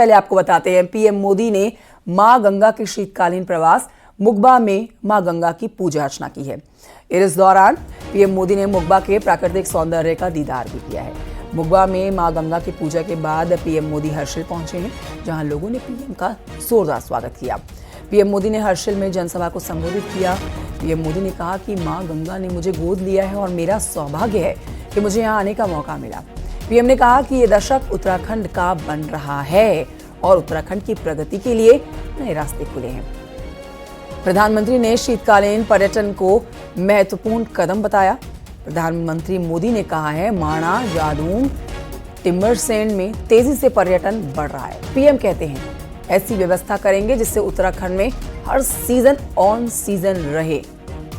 पहले आपको बताते हैं, पीएम मोदी ने मां गंगा के शीतकालीन प्रवास मुगबा में मां गंगा की पूजा अर्चना की है। इस दौरान पीएम मोदी ने मुगबा के प्राकृतिक सौंदर्य का दीदार भी किया है। मुगबा में मां गंगा की पूजा के बाद पीएम मोदी हर्षिल पहुंचे हैं, जहां लोगों ने पीएम का जोरदार स्वागत किया। पीएम मोदी ने हर्षिल में जनसभा को संबोधित किया। पीएम मोदी ने कहा कि मां गंगा ने मुझे गोद लिया है और मेरा सौभाग्य है कि मुझे यहां आने का मौका मिला। पीएम ने कहा कि ये दशक उत्तराखंड का बन रहा है और उत्तराखंड की प्रगति के लिए नए रास्ते खुले हैं। प्रधानमंत्री ने शीतकालीन पर्यटन को महत्वपूर्ण कदम बताया। प्रधानमंत्री मोदी ने कहा है, माणा, जादूंग, टिम्बरसैंड में तेजी से पर्यटन बढ़ रहा है। पीएम कहते हैं, ऐसी व्यवस्था करेंगे जिससे उत्तराखंड में हर सीजन ऑन सीजन रहे,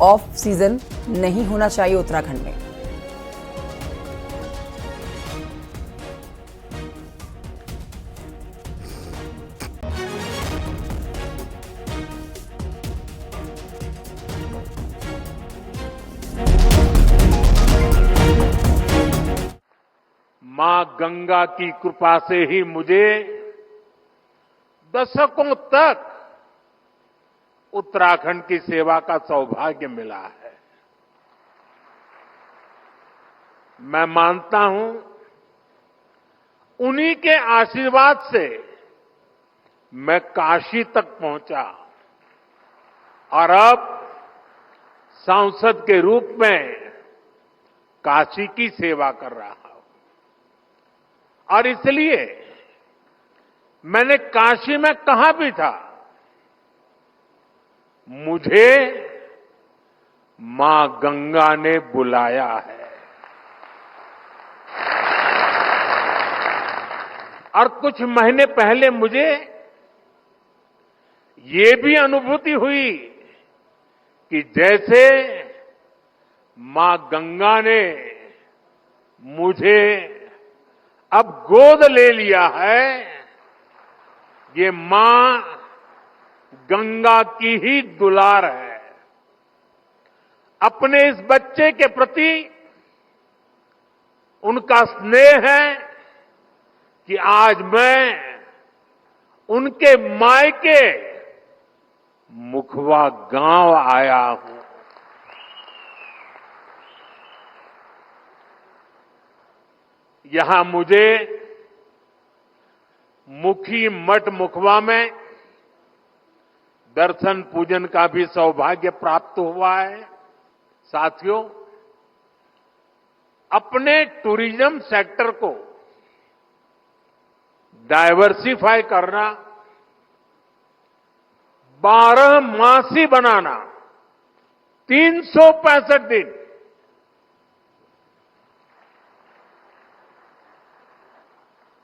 ऑफ सीजन नहीं होना चाहिए उत्तराखंड में। मां गंगा की कृपा से ही मुझे दशकों तक उत्तराखंड की सेवा का सौभाग्य मिला है। मैं मानता हूं, उन्हीं के आशीर्वाद से मैं काशी तक पहुंचा और अब सांसद के रूप में काशी की सेवा कर रहा हूं। और इसलिए मैंने काशी में कहा भी था, मुझे मां गंगा ने बुलाया है। और कुछ महीने पहले मुझे ये भी अनुभूति हुई कि जैसे मां गंगा ने मुझे अब गोद ले लिया है, ये मां गंगा की ही दुलार है। अपने इस बच्चे के प्रति उनका स्नेह है कि आज मैं उनके मायके मुखवा गांव आया हूं। यहां मुझे मुखी मठ मुखवा में दर्शन पूजन का भी सौभाग्य प्राप्त हुआ है। साथियों, अपने टूरिज्म सेक्टर को डायवर्सिफाई करना, 12 मासी बनाना, 365 दिन,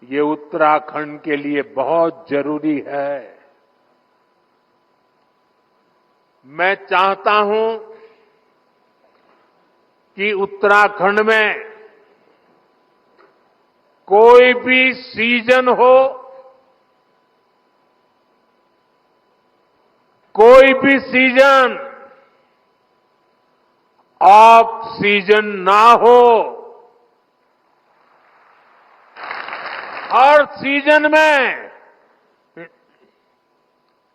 ये उत्तराखंड के लिए बहुत जरूरी है। मैं चाहता हूं कि उत्तराखंड में कोई भी सीजन हो, कोई भी सीजन ऑफ सीजन ना हो, हर सीजन में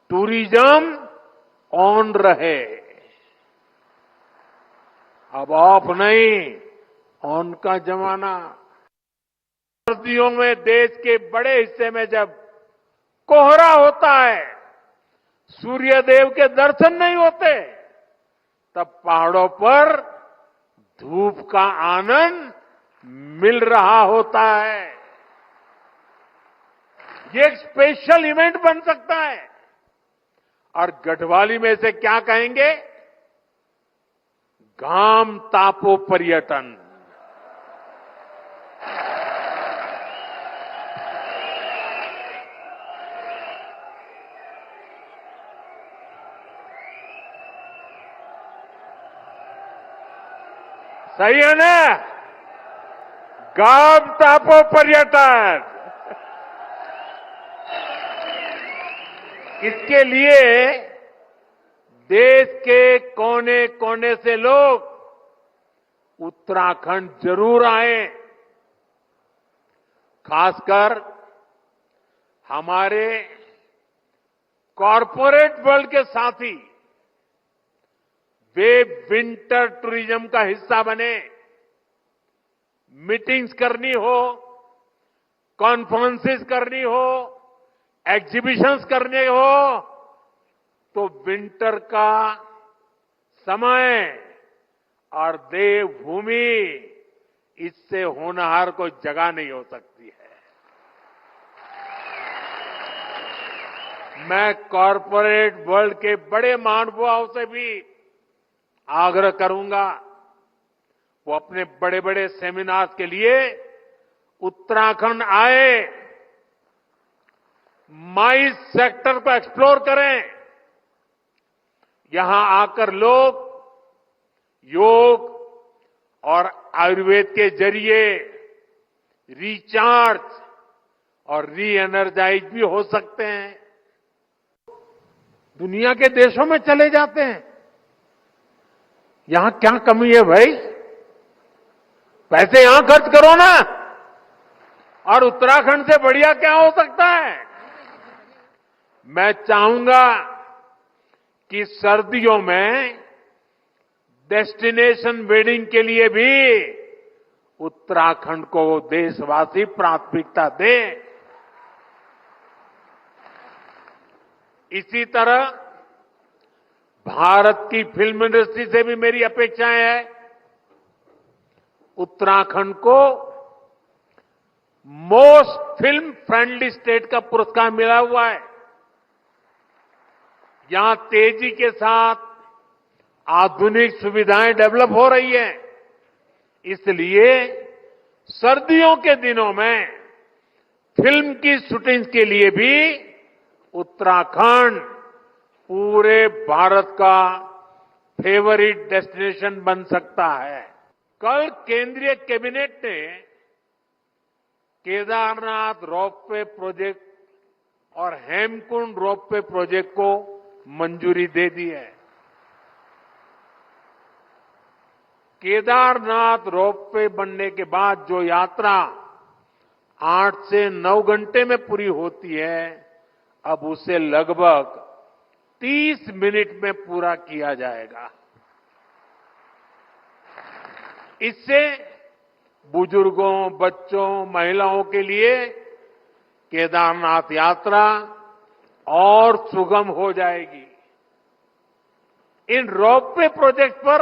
टूरिज्म ऑन रहे। अब ऑफ नहीं, ऑन का जमाना। सर्दियों में देश के बड़े हिस्से में जब कोहरा होता है, सूर्यदेव के दर्शन नहीं होते, तब पहाड़ों पर धूप का आनंद मिल रहा होता है। ये एक स्पेशल इवेंट बन सकता है। और गढ़वाली में से क्या कहेंगे? घाम तापो पर्यटन। सही है ना? घाम तापो पर्यटन। इसके लिए देश के कोने कोने से लोग उत्तराखंड जरूर आए। खासकर हमारे कॉरपोरेट वर्ल्ड के साथी वे विंटर टूरिज्म का हिस्सा बने। मीटिंग्स करनी हो, कॉन्फ्रेंसेस करनी हो, एग्जीबिशंस करने हो, तो विंटर का समय और देवभूमि, इससे होनहार कोई जगह नहीं हो सकती है। मैं कॉरपोरेट वर्ल्ड के बड़े महानुभावों से भी आग्रह करूंगा, वो अपने बड़े बड़े सेमिनार्स के लिए उत्तराखंड आए, माइस सेक्टर को एक्सप्लोर करें। यहां आकर लोग योग और आयुर्वेद के जरिए रिचार्ज और री एनर्जाइज भी हो सकते हैं। दुनिया के देशों में चले जाते हैं, यहां क्या कमी है भाई? पैसे यहां खर्च करो ना, और उत्तराखंड से बढ़िया क्या हो सकता है? मैं चाहूंगा कि सर्दियों में डेस्टिनेशन वेडिंग के लिए भी उत्तराखंड को देशवासी प्राथमिकता दें। इसी तरह भारत की फिल्म इंडस्ट्री से भी मेरी अपेक्षाएं हैं। उत्तराखंड को मोस्ट फिल्म फ्रेंडली स्टेट का पुरस्कार मिला हुआ है। यहां तेजी के साथ आधुनिक सुविधाएं डेवलप हो रही है, इसलिए सर्दियों के दिनों में फिल्म की शूटिंग के लिए भी उत्तराखंड पूरे भारत का फेवरेट डेस्टिनेशन बन सकता है। कल केंद्रीय कैबिनेट ने केदारनाथ रोपवे प्रोजेक्ट और हेमकुंड रोपवे प्रोजेक्ट को मंजूरी दे दी है। केदारनाथ रोपवे बनने के बाद जो यात्रा 8 से 9 घंटे में पूरी होती है, अब उसे लगभग 30 मिनट में पूरा किया जाएगा। इससे बुजुर्गों, बच्चों, महिलाओं के लिए केदारनाथ यात्रा और सुगम हो जाएगी। इन रोपवे प्रोजेक्ट पर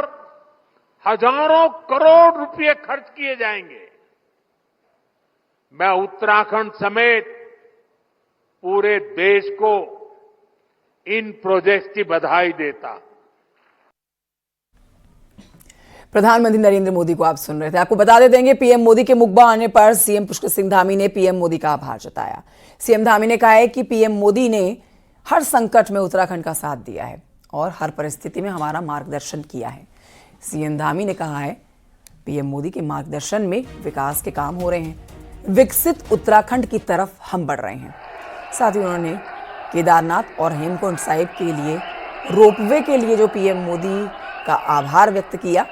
हजारों करोड़ रुपए खर्च किए जाएंगे। मैं उत्तराखंड समेत पूरे देश को इन प्रोजेक्ट्स की बधाई देता। प्रधानमंत्री नरेंद्र मोदी को आप सुन रहे थे। आपको बता देते हैं कि पीएम मोदी के मुकबा आने पर सीएम पुष्कर सिंह धामी ने पीएम मोदी का आभार जताया। सीएम धामी ने कहा है कि पीएम मोदी ने हर संकट में उत्तराखंड का साथ दिया है और हर परिस्थिति में हमारा मार्गदर्शन किया है। सीएम धामी ने कहा है, पीएम मोदी के मार्गदर्शन में विकास के काम हो रहे हैं, विकसित उत्तराखंड की तरफ हम बढ़ रहे हैं। साथ ही उन्होंने केदारनाथ और हेमकुंड साहिब के लिए रोपवे के लिए जो पीएम मोदी का आभार व्यक्त किया,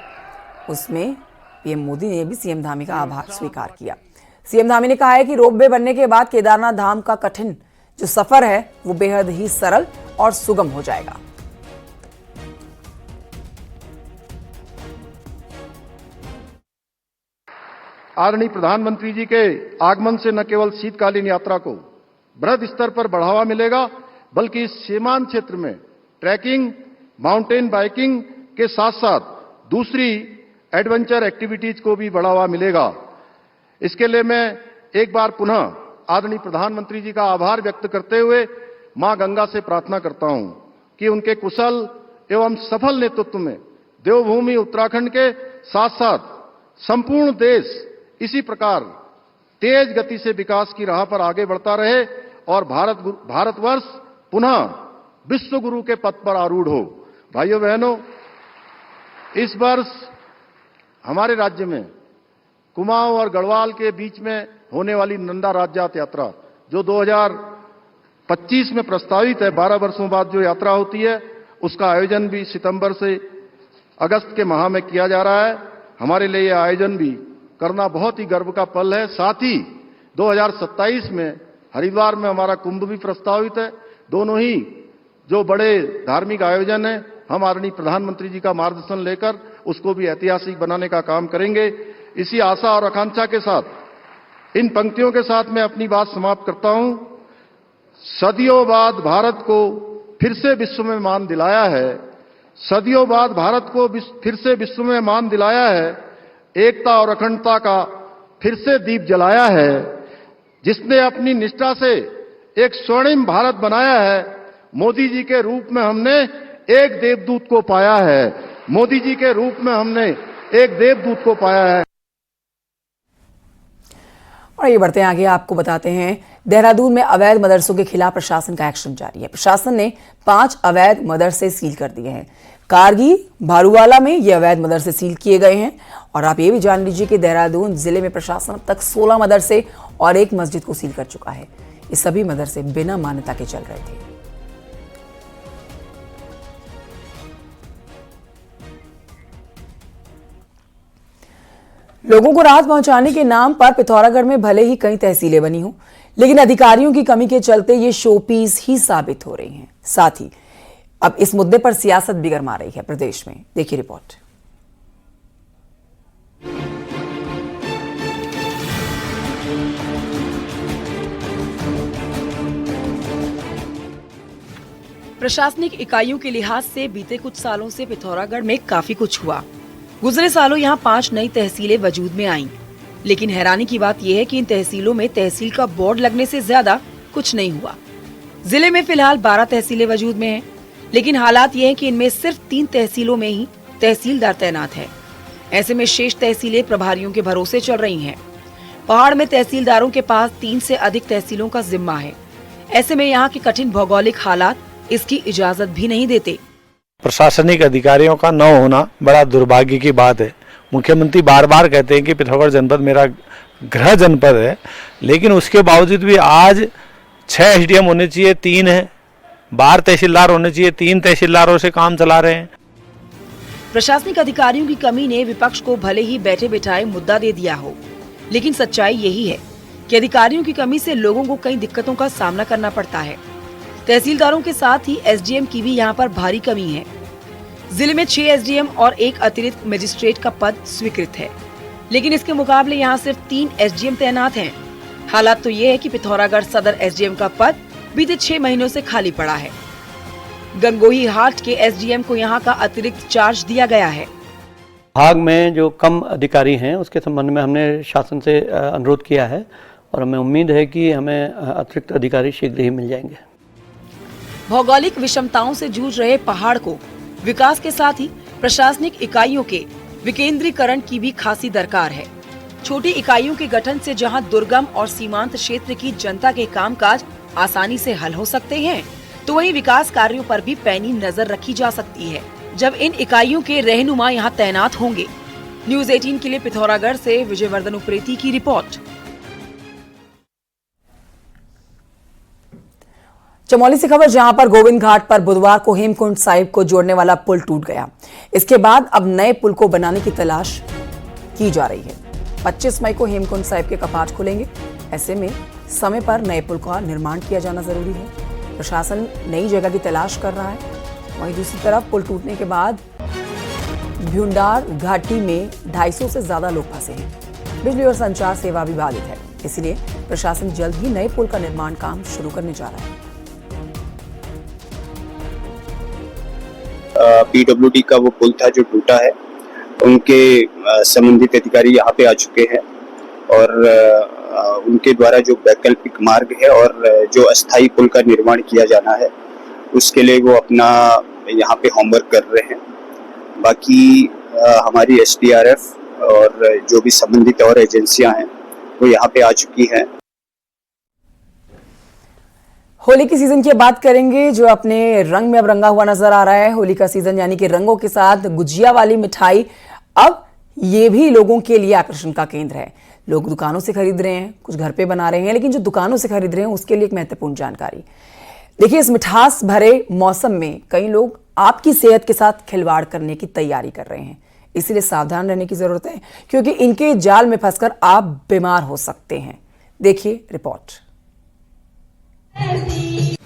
उसमें पीएम मोदी ने भी सीएम धामी का आभार स्वीकार किया। सीएम धामी ने कहा है कि रोपवे बनने के बाद केदारनाथ धाम का कठिन जो सफर है वो बेहद ही सरल और सुगम हो जाएगा। आदरणीय प्रधानमंत्री जी के आगमन से न केवल शीतकालीन यात्रा को बृहद स्तर पर बढ़ावा मिलेगा, बल्कि इस सीमांत क्षेत्र में ट्रैकिंग, माउंटेन बाइकिंग के साथ साथ दूसरी एडवेंचर एक्टिविटीज को भी बढ़ावा मिलेगा। इसके लिए मैं एक बार पुनः आदरणीय प्रधानमंत्री जी का आभार व्यक्त करते हुए मां गंगा से प्रार्थना करता हूं कि उनके कुशल एवं सफल नेतृत्व में देवभूमि उत्तराखंड के साथ साथ संपूर्ण देश इसी प्रकार तेज गति से विकास की राह पर आगे बढ़ता रहे और भारतवर्ष पुनः विश्व गुरु के पद पर आरूढ़ हो। भाइयों बहनों, इस वर्ष हमारे राज्य में कुमाऊं और गढ़वाल के बीच में होने वाली नंदा राज्यात यात्रा जो 2025 में प्रस्तावित है, 12 वर्षों बाद जो यात्रा होती है, उसका आयोजन भी सितंबर से अगस्त के माह में किया जा रहा है। हमारे लिए यह आयोजन भी करना बहुत ही गर्व का पल है। साथ ही 2027 में हरिद्वार में हमारा कुंभ भी प्रस्तावित है। दोनों ही जो बड़े धार्मिक आयोजन हैं, हम आदरणीय प्रधानमंत्री जी का मार्गदर्शन लेकर उसको भी ऐतिहासिक बनाने का काम करेंगे। इसी आशा और आकांक्षा के साथ इन पंक्तियों के साथ मैं अपनी बात समाप्त करता हूं। सदियों बाद भारत को फिर से विश्व में मान दिलाया है, सदियों बाद भारत को फिर से विश्व में मान दिलाया है, एकता और अखंडता का फिर से दीप जलाया है, जिसने अपनी निष्ठा से एक स्वर्णिम भारत बनाया है। मोदी जी के रूप में हमने एक देवदूत को पाया है, मोदी जी के रूप में हमने एक देवदूत को पाया है। और ये बढ़ते हैं आगे, आपको बताते हैं देहरादून में अवैध मदरसों के खिलाफ प्रशासन का एक्शन जारी है। प्रशासन ने 5 अवैध मदरसे सील कर दिए हैं। कारगी भारूवाला में ये अवैध मदरसे सील किए गए हैं। और आप ये भी जान लीजिए कि देहरादून जिले में प्रशासन अब तक 16 मदरसे और एक मस्जिद को सील कर चुका है। ये सभी मदरसे बिना मान्यता के चल रहे थे। लोगों को राहत पहुंचाने के नाम पर पिथौरागढ़ में भले ही कई तहसीलें बनी हों, लेकिन अधिकारियों की कमी के चलते ये शोपीस ही साबित हो रही हैं। साथ ही अब इस मुद्दे पर सियासत भी गरमा रही है प्रदेश में। देखिए रिपोर्ट। प्रशासनिक इकाइयों के लिहाज से बीते कुछ सालों से पिथौरागढ़ में काफी कुछ हुआ। गुजरे सालों यहाँ 5 नई तहसीलें वजूद में आईं, लेकिन हैरानी की बात यह है कि इन तहसीलों में तहसील का बोर्ड लगने से ज्यादा कुछ नहीं हुआ। जिले में फिलहाल 12 तहसीलें वजूद में हैं, लेकिन हालात ये हैं कि इनमें सिर्फ 3 तहसीलों में ही तहसीलदार तैनात है। ऐसे में शेष तहसीलें प्रभारियों के भरोसे चल रही हैं। पहाड़ में तहसीलदारों के पास 3 से अधिक तहसीलों का जिम्मा है। ऐसे में यहाँ के कठिन भौगोलिक हालात इसकी इजाजत भी नहीं देते। प्रशासनिक अधिकारियों का न होना बड़ा दुर्भाग्य की बात है। मुख्यमंत्री बार बार कहते हैं कि पिथौरागढ़ जनपद मेरा गृह जनपद है, लेकिन उसके बावजूद भी आज 6 एसडीएम होने चाहिए, 3 है, 12 तहसीलदार होने चाहिए, 3 तहसीलदारों से काम चला रहे हैं। प्रशासनिक अधिकारियों की कमी ने विपक्ष को भले ही बैठे बिठाए मुद्दा दे दिया हो, लेकिन सच्चाई यही है कि अधिकारियों की कमी से लोगों को कई दिक्कतों का सामना करना पड़ता है। तहसीलदारों के साथ ही एसडीएम की भी यहाँ पर भारी कमी है। जिले में 6 एसडीएम और 1 अतिरिक्त मजिस्ट्रेट का पद स्वीकृत है, लेकिन इसके मुकाबले यहाँ सिर्फ 3 एसडीएम तैनात हैं। हालात तो ये है कि पिथौरागढ़ सदर एसडीएम का पद बीते 6 महीनों से खाली पड़ा है। गंगोही हाट के एसडीएम को यहाँ का अतिरिक्त चार्ज दिया गया है। विभाग में जो कम अधिकारी हैं उसके संबंध में हमने शासन से अनुरोध किया है और हमें उम्मीद है कि हमें अतिरिक्त अधिकारी शीघ्र ही मिल जाएंगे। भौगोलिक विषमताओं से जूझ रहे पहाड़ को विकास के साथ ही प्रशासनिक इकाइयों के विकेंद्रीकरण की भी खासी दरकार है। छोटी इकाइयों के गठन से जहां दुर्गम और सीमांत क्षेत्र की जनता के कामकाज आसानी से हल हो सकते हैं, तो वहीं विकास कार्यों पर भी पैनी नजर रखी जा सकती है जब इन इकाइयों के रहनुमा यहां तैनात होंगे। न्यूज़ 18 के लिए पिथौरागढ़ से विजयवर्धन उप्रेती की रिपोर्ट। चमोली से खबर, जहां पर गोविंद घाट पर बुधवार को हेमकुंड साहिब को जोड़ने वाला पुल टूट गया। इसके बाद अब नए पुल को बनाने की तलाश की जा रही है। 25 मई को हेमकुंड साहिब के कपाट खुलेंगे। ऐसे में समय पर नए पुल का निर्माण किया जाना जरूरी है। प्रशासन नई जगह की तलाश कर रहा है। वहीं दूसरी तरफ पुल टूटने के बाद भ्यूंडार घाटी में 250 से ज्यादा लोग फंसे हैं। बिजली और संचार सेवा भी बाधित है, इसलिए प्रशासन जल्द ही नए पुल का निर्माण काम शुरू करने जा रहा है। पीडब्ल्यूडी का वो पुल था जो टूटा है, उनके संबंधित अधिकारी यहाँ पे आ चुके हैं और उनके द्वारा जो वैकल्पिक मार्ग है और जो अस्थायी पुल का निर्माण किया जाना है उसके लिए वो अपना यहाँ पे होमवर्क कर रहे हैं। बाकी हमारी एसडीआरएफ और जो भी संबंधित और एजेंसियां हैं वो यहाँ पे आ चुकी हैं। होली की सीजन की बात करेंगे, जो अपने रंग में अब रंगा हुआ नजर आ रहा है। होली का सीजन यानी कि रंगों के साथ गुजिया वाली मिठाई अब ये भी लोगों के लिए आकर्षण का केंद्र है। लोग दुकानों से खरीद रहे हैं, कुछ घर पे बना रहे हैं, लेकिन जो दुकानों से खरीद रहे हैं उसके लिए एक महत्वपूर्ण जानकारी। देखिए, इस मिठास भरे मौसम में कई लोग आपकी सेहत के साथ खिलवाड़ करने की तैयारी कर रहे हैं। इसीलिए सावधान रहने की जरूरत है, क्योंकि इनके जाल में फंसकर आप बीमार हो सकते हैं। देखिए रिपोर्ट। होली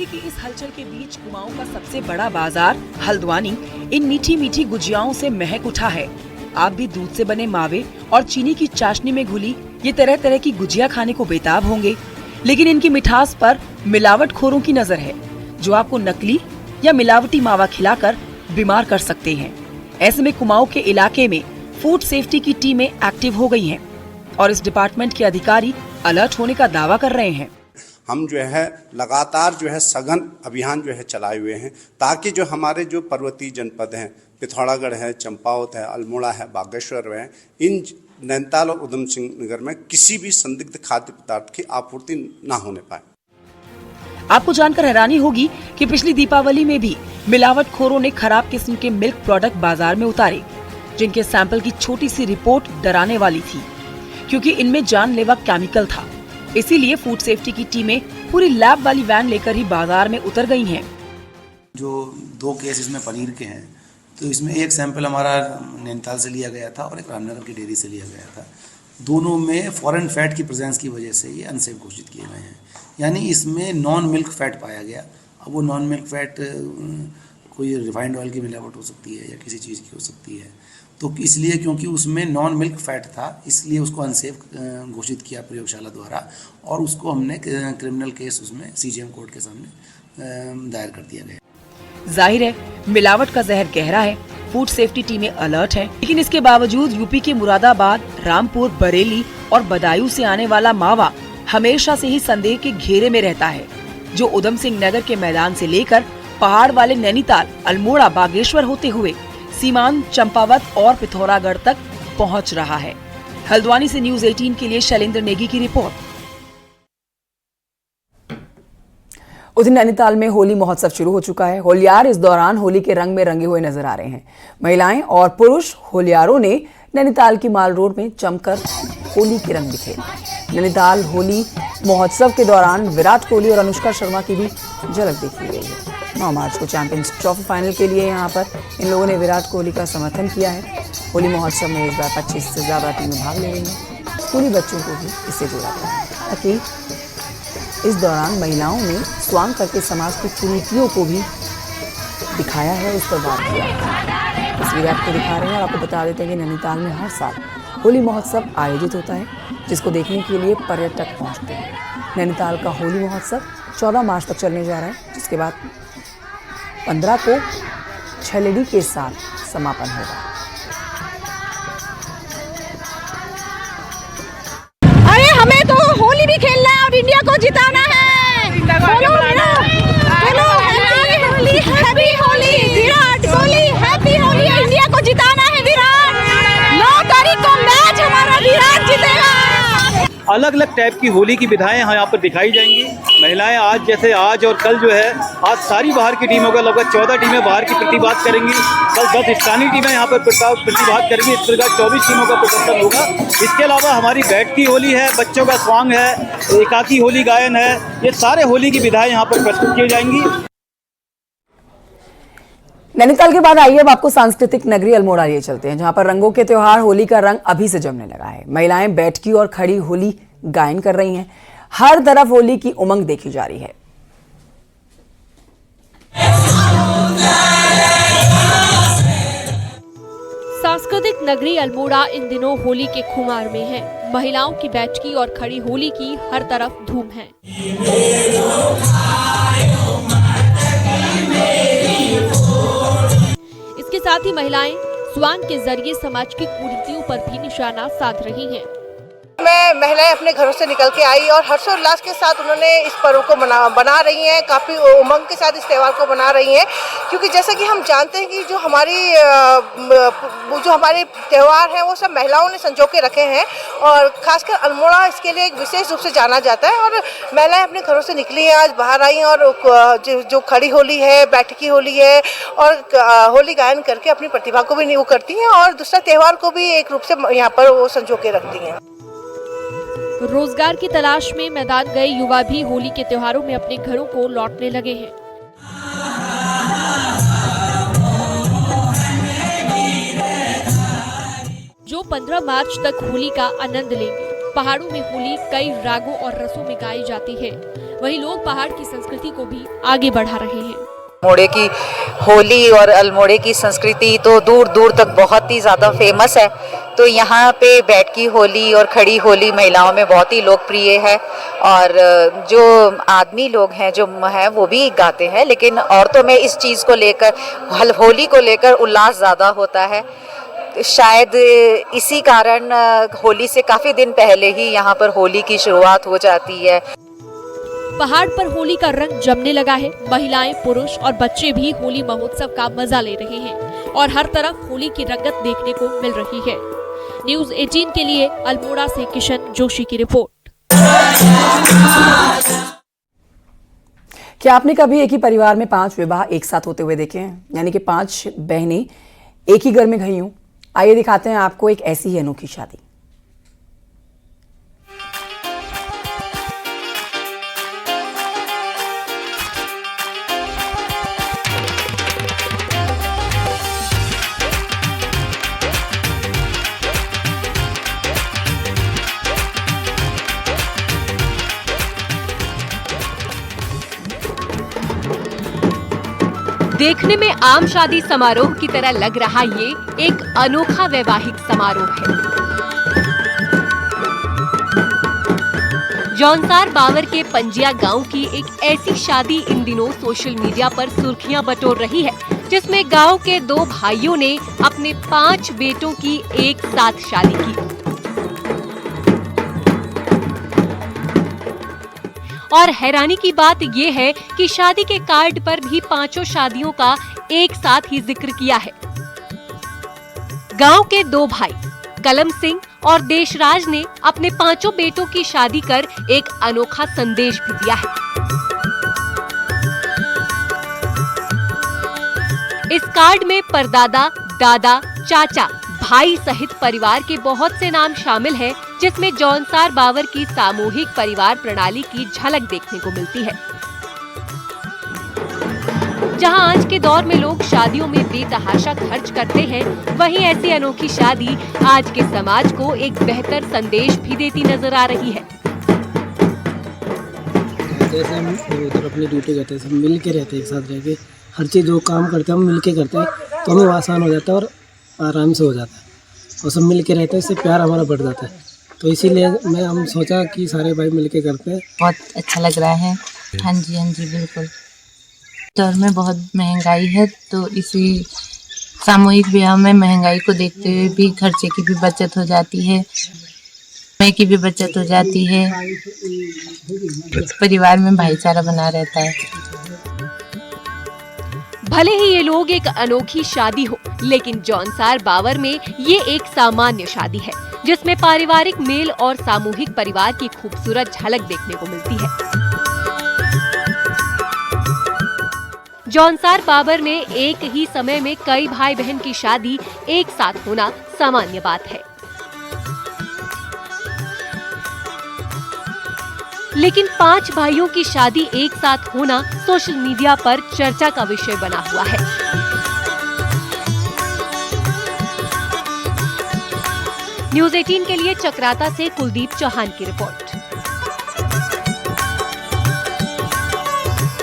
की इस हलचल के बीच कुमाऊं का सबसे बड़ा बाजार हल्द्वानी इन मीठी मीठी गुजियाओं से महक उठा है। आप भी दूध से बने मावे और चीनी की चाशनी में घुली ये तरह तरह की गुजिया खाने को बेताब होंगे, लेकिन इनकी मिठास पर मिलावटखोरों की नजर है जो आपको नकली या मिलावटी मावा खिलाकर बीमार कर सकते हैं। ऐसे में कुमाऊं के इलाके में फूड सेफ्टी की टीमें एक्टिव हो गई हैं और इस डिपार्टमेंट के अधिकारी अलर्ट होने का दावा कर रहे हैं। हम जो है लगातार जो है सघन अभियान जो है चलाए हुए हैं ताकि जो हमारे जो पर्वतीय जनपद हैं, पिथौरागढ़ है, चंपावत है, अल्मोड़ा है, बागेश्वर है, इन नैनीताल और उधम सिंह नगर में किसी भी संदिग्ध खाद्य पदार्थ की आपूर्ति ना होने पाए। आपको जानकर हैरानी होगी कि पिछली दीपावली में भी मिलावटखोरों ने खराब किस्म के मिल्क प्रोडक्ट बाजार में उतारे, जिनके सैंपल की छोटी सी रिपोर्ट डराने वाली थी क्योंकि इनमें जानलेवा केमिकल था। इसीलिए फूड सेफ्टी की टीमें पूरी लैब वाली वैन लेकर ही बाजार में उतर गई हैं। जो 2 केस इसमें पनीर के हैं, तो इसमें एक सैंपल हमारा नैनीताल से लिया गया था और एक रामनगर की डेयरी से लिया गया था। दोनों में फॉरेन फैट की प्रेजेंस की वजह से ये अनसेफ घोषित किए गए हैं, यानी इसमें नॉन मिल्क फैट पाया गया। अब वो नॉन मिल्क फैट कोई रिफाइंड ऑयल की मिलावट हो सकती है या किसी चीज़ की हो सकती है, तो इसलिए क्योंकि उसमें नॉन मिल्क फैट था इसलिए उसको अनसेफ घोषित किया प्रयोगशाला द्वारा और उसको हमने क्रिमिनल केस उसमें सीजीएम कोर्ट के सामने दायर कर दिया गया। जाहिर है मिलावट का जहर गहरा है, फूड सेफ्टी टीमें अलर्ट हैं, लेकिन इसके बावजूद यूपी के मुरादाबाद, रामपुर, बरेली और बदायूं से आने वाला मावा हमेशा से ही संदेह के घेरे में रहता है, जो उधम सिंह नगर के मैदान से लेकर पहाड़ वाले नैनीताल, अल्मोड़ा, बागेश्वर होते हुए सीमांत चंपावत और पिथौरागढ़ तक पहुंच रहा है। हल्द्वानी से न्यूज़ 18 के लिए शैलेंद्र नेगी की रिपोर्ट। उधर नैनीताल में होली महोत्सव शुरू हो चुका है। होलियार इस दौरान होली के रंग में रंगे हुए नजर आ रहे हैं। महिलाएं और पुरुष होलियारों ने नैनीताल की माल रोड में जमकर होली के रंग बिखेरे। नैनीताल होली महोत्सव के दौरान विराट कोहली और अनुष्का शर्मा की भी झलक देखी गई है। 9 मार्च को चैंपियंस ट्रॉफी फाइनल के लिए यहां पर इन लोगों ने विराट कोहली का समर्थन किया है। होली महोत्सव में इस बार 25 से ज्यादा टीमें भाग ले रही हैं। स्कूली बच्चों को भी इससे जोड़ा गया है ताकि इस दौरान महिलाओं ने स्वांग करके समाज की कुरीतियों को भी दिखाया है, उस पर बात किया है। तस्वीरें आपको दिखा रहे हैं और आपको बता देते हैं कि नैनीताल में हर साल होली महोत्सव आयोजित होता है, जिसको देखने के लिए पर्यटक पहुंचते हैं। नैनीताल का होली महोत्सव 14 मार्च तक चलने जा रहा है, जिसके बाद 15 को छलेडी के साथ समापन होगा। अरे हमें तो होली भी खेलना है और इंडिया को जिताना है। बोलो happy Holi Virat Kohli, happy Holi, India को जिताना है विराट। 9 तारीख को मैच हमारा विराट जीतेगा। अलग अलग टाइप की होली की विधाएं यहाँ पर दिखाई जाएंगी। महिलाएं आज जैसे आज और कल जो है, आज सारी बाहर की टीमों का लगभग 14 टीमें बाहर की प्रतिभाग करेंगी, कल 10 स्थानीय टीमें यहाँ पर प्रतिभाग करेंगी। इस प्रकार 24 टीमों का प्रदर्शन होगा। इसके अलावा हमारी बैठकी होली है, बच्चों का स्वांग है, एकाकी होली गायन है, ये सारे होली की विधाएं यहाँ पर प्रस्तुत की जाएंगी। नैनीताल के बाद आइए अब आपको सांस्कृतिक नगरी अल्मोड़ा लिए चलते हैं, जहां पर रंगों के त्योहार होली का रंग अभी से जमने लगा है। महिलाएं बैठकी और खड़ी होली गायन कर रही हैं। हर तरफ होली की उमंग देखी जा रही है। सांस्कृतिक नगरी अल्मोड़ा इन दिनों होली के खुमार में है। महिलाओं की बैठकी और खड़ी होली की हर तरफ धूम है। इसके साथ ही महिलाएं स्वांग के जरिए समाज की कुरीतियों पर भी निशाना साध रही हैं। महिलाएं अपने घरों से निकल के आई और हर्षोल्लास के साथ उन्होंने इस पर्व को बना रही हैं, काफ़ी उमंग के साथ इस त्यौहार को बना रही हैं, क्योंकि जैसा कि हम जानते हैं कि जो हमारे त्यौहार हैं वो सब महिलाओं ने संजो के रखे हैं और खासकर अल्मोड़ा इसके लिए एक विशेष रूप से जाना जाता है। और महिलाएं अपने घरों से निकली हैं, आज बाहर आई और जो खड़ी होली है, बैठकी होली है और होली गायन करके अपनी प्रतिभा को भी वो करती हैं और दूसरा त्यौहार को भी एक रूप से यहाँ पर वो संजो के रखती हैं। रोजगार की तलाश में मैदान गए युवा भी होली के त्योहारों में अपने घरों को लौटने लगे हैं। जो 15 मार्च तक होली का आनंद लेंगे। पहाड़ों में होली कई रागों और रसों में गाई जाती है। वहीं लोग पहाड़ की संस्कृति को भी आगे बढ़ा रहे हैं। अल्मोड़े की होली और अल्मोड़े की संस्कृति तो दूर दूर तक बहुत ही ज़्यादा फेमस है। तो यहाँ पे बैठकी होली और खड़ी होली महिलाओं में बहुत ही लोकप्रिय है और जो आदमी लोग हैं जो हैं वो भी गाते हैं, लेकिन औरतों में इस चीज़ को लेकर होली को लेकर उल्लास ज़्यादा होता है। शायद इसी कारण होली से काफ़ी दिन पहले ही यहाँ पर होली की शुरुआत हो जाती है। पहाड़ पर होली का रंग जमने लगा है। महिलाएं, पुरुष और बच्चे भी होली महोत्सव का मजा ले रहे हैं और हर तरफ होली की रंगत देखने को मिल रही है। न्यूज़ 18 के लिए अल्मोड़ा से किशन जोशी की रिपोर्ट। क्या आपने कभी एक ही परिवार में 5 विवाह एक साथ होते हुए देखे हैं? यानी कि 5 बहनें एक ही घर में गई हों। आइए दिखाते हैं आपको एक ऐसी ही अनोखी शादी। देखने में आम शादी समारोह की तरह लग रहा ये एक अनोखा वैवाहिक समारोह है। जौनसार बावर के पंजिया गांव की एक ऐसी शादी इन दिनों सोशल मीडिया पर सुर्खियां बटोर रही है, जिसमें गांव के 2 भाइयों ने अपने 5 बेटों की एक साथ शादी की। और हैरानी की बात ये है कि शादी के कार्ड पर भी 5 शादियों का एक साथ ही जिक्र किया है। गांव के 2 भाई कलम सिंह और देशराज ने अपने 5 बेटों की शादी कर एक अनोखा संदेश भी दिया है। इस कार्ड में परदादा, दादा, चाचा, भाई सहित परिवार के बहुत से नाम शामिल हैं, जिसमें जौनसार बावर की सामूहिक परिवार प्रणाली की झलक देखने को मिलती है। जहां आज के दौर में लोग शादियों में बेतहाशा खर्च करते हैं, वहीं ऐसी अनोखी शादी आज के समाज को एक बेहतर संदेश भी देती नजर आ रही है। जैसे हम उधर अपनी ड्यूटी करते हैं, सब मिल के रहते हैं, एक साथ रह के हर चीज़ जो काम करते हैं हम मिल के करते हैं, तो हमें आसान हो जाता है और आराम से हो जाता है और सब मिल के रहते हैं, इससे प्यार हमारा बढ़ जाता है। तो इसीलिए हम सोचा कि सारे भाई मिल के करते हैं। बहुत अच्छा लग रहा है। हाँ जी बिल्कुल। दौर में बहुत महंगाई है, तो इसी सामूहिक ब्याह में महंगाई को देखते हुए भी खर्चे की भी बचत हो जाती है, समय की भी बचत हो जाती है, परिवार में भाईचारा बना रहता है। भले ही ये लोग एक अनोखी शादी हो, लेकिन जौनसार बावर में ये एक सामान्य शादी है, जिसमें पारिवारिक मेल और सामूहिक परिवार की खूबसूरत झलक देखने को मिलती है। जौनसार बावर में एक ही समय में कई भाई बहन की शादी एक साथ होना सामान्य बात है, लेकिन 5 भाइयों की शादी एक साथ होना सोशल मीडिया पर चर्चा का विषय बना हुआ है। न्यूज़ 18 के लिए चक्राता से कुलदीप चौहान की रिपोर्ट।